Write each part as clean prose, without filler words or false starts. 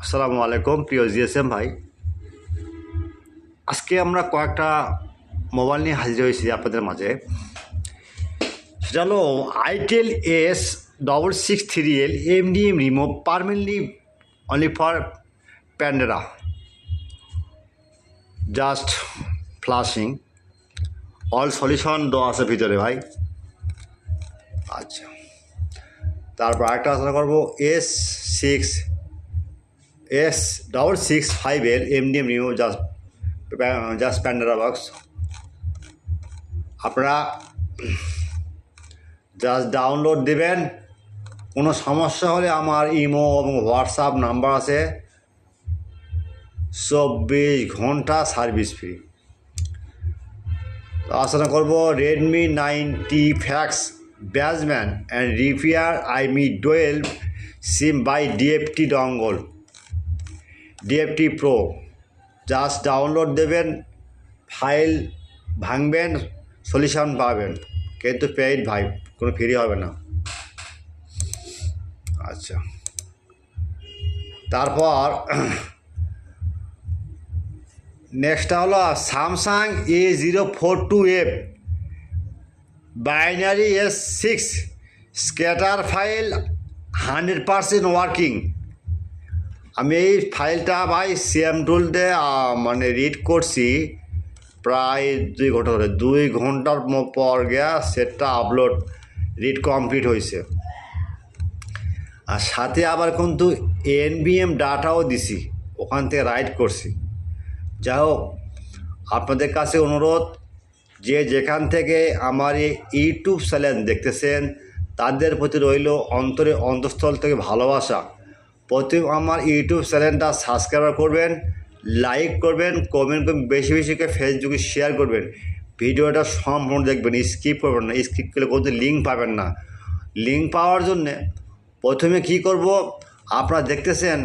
আসসালামু আলাইকুম প্রিয় জিএসএম ভাই, আজকে আমরা কয়েকটা মোবাইল নিয়ে হাজির হয়েছি আপনাদের মাঝে। সেটা হলো ITEL S663L MDM remove permanently only for Pandora, just flashing, all solution দেওয়া আছে ভিতরে ভাই। আচ্ছা, তারপর একটা আলোচনা করবো S665L MDM remove just Pandora box. আপনারা জাস্ট ডাউনলোড দেবেন। কোনো সমস্যা হলে আমার ইমো এবং হোয়াটসঅ্যাপ নাম্বার আছে, 24 ঘন্টা সার্ভিস ফ্রি। আলোচনা করব Redmi 90 fix baseband and repair IMEI dual SIM by DFT dongle DFT pro. Just download দেবেন, ফাইল ভাঙবেন, সলিউশন পাবেন, কিন্তু পেইড ভাই, কোনো ফ্রি হবে না। আচ্ছা, তারপর নেক্সটটা হলো Samsung A042F binary S6 scatter file 100% working. আমি এই ফাইলটা ভাই সিএম টুল দিয়ে রিড করছি প্রায় 2 ঘন্টা ধরে। 2 ঘন্টার পর গিয়া সেটটা আপলোড রিড কমপ্লিট হয়েছে, আর সাথে আবার কিন্তু NVM ডাটাও দিছি, ওখান থেকে রাইট করছি। যাই হোক, আপনাদের কাছে অনুরোধ, যে যেখান থেকে আমার এই ইউটিউব চ্যানেল দেখতেছেন তাদের প্রতি রইল অন্তঃস্থল থেকে ভালোবাসা। প্রথম আমার ইউটিউব চ্যানেলটা সাবস্ক্রাইব করবেন, লাইক করবেন, কমেন্ট করবেন, বেশি বেশি করে ফেসবুকে শেয়ার করবেন। ভিডিওটা সম্পূর্ণ দেখবেন, স্কিপ করবেন না। স্কিপ করলে কোনো লিঙ্ক পাবেন না। লিঙ্ক পাওয়ার জন্যে প্রথমে কি করব, আপনারা দেখতেছেন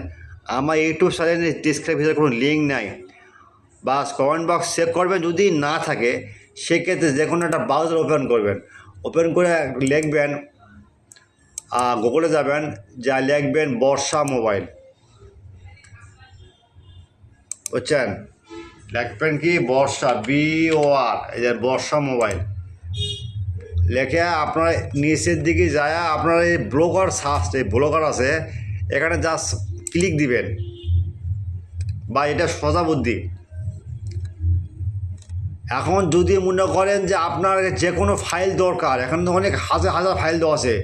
আমার ইউটিউব চ্যানেলের ডিসক্রিপশনের ভিতরে কোনো লিঙ্ক নাই, বাস কমেন্ট বক্স চেক করবেন। যদি না থাকে সেক্ষেত্রে যে কোনো একটা ব্রাউজার ওপেন করবেন, ওপেন করে লিখবেন, গুগলে যাবেন, যা লিখবেন বর্ষা মোবাইল, বুঝছেন? লিখবেন কি বর্ষা, BOR, এই যে বর্ষা মোবাইল লেখে আপনার নিচের দিকে যায় আপনার এই ব্লগার সার্চ, এই ব্লগার আছে, এখানে জাস্ট ক্লিক দিবেন। বা এটা সোজা বুদ্ধি। এখন যদি মনে করেন যে আপনার যে কোনো ফাইল দরকার, এখন তো অনেক হাজার হাজার ফাইল দেওয়া আছে,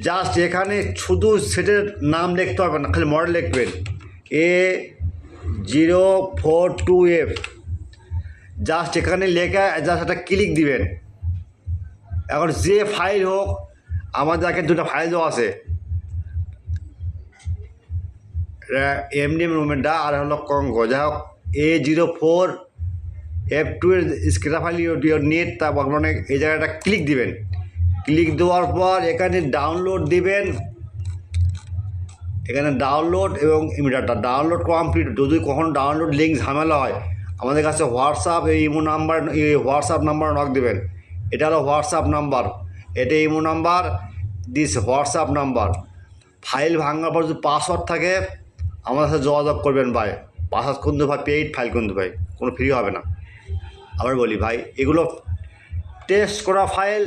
জাস্ট এখানে শুধু সেটের নাম লিখতে হবে না, খালি মডেল লিখবেন A042F, জাস্ট এখানে লেখা জাস্ট একটা ক্লিক দিবেন। এখন যে ফাইল হোক, আমাদের এখানে 2টা ফাইল দেওয়া আছে, MDM মুভমেন্টটা আর হলো কঙ্ক। যাই হোক, A04F2 এর স্ক্র্যাপ ফাইল নেট, তারপর মানে এই জায়গাটা ক্লিক দিবেন। ক্লিক দেওয়ার পর এখানে ডাউনলোড দিবেন, এখানে ডাউনলোড এবং ইমিডিয়েটটা ডাউনলোড কমপ্লিট। যদি কখনো ডাউনলোড লিঙ্ক ঝামেলা হয়, আমাদের কাছে হোয়াটসঅ্যাপ, এই ইমো নাম্বার, এই হোয়াটসঅ্যাপ নাম্বার নক দেবেন। এটা হলো হোয়াটসঅ্যাপ নাম্বার, এটা imo number, this WhatsApp number. File ভাঙার পর যদি পাসওয়ার্ড থাকে আমাদের সাথে যোগাযোগ করবেন ভাই। পাসওয়ার্ড কিন্তু ভাই পেইড ফাইল কিন্তু ভাই, কোনো ফ্রি হবে না। আবার বলি ভাই, এগুলো টেস্ট করা ফাইল।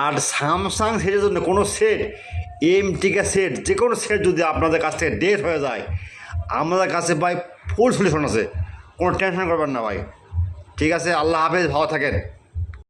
আর স্যামসাং সেটের জন্য কোনো সেট, MTK সেট, যে কোনো সেট যদি আপনাদের কাছ থেকে ডেট হয়ে যায়, আমাদের কাছে ভাই ফুল সলিউশন আছে, কোনো টেনশন করবেন না ভাই। ঠিক আছে, আল্লাহ হাফেজ, ভালো থাকেন।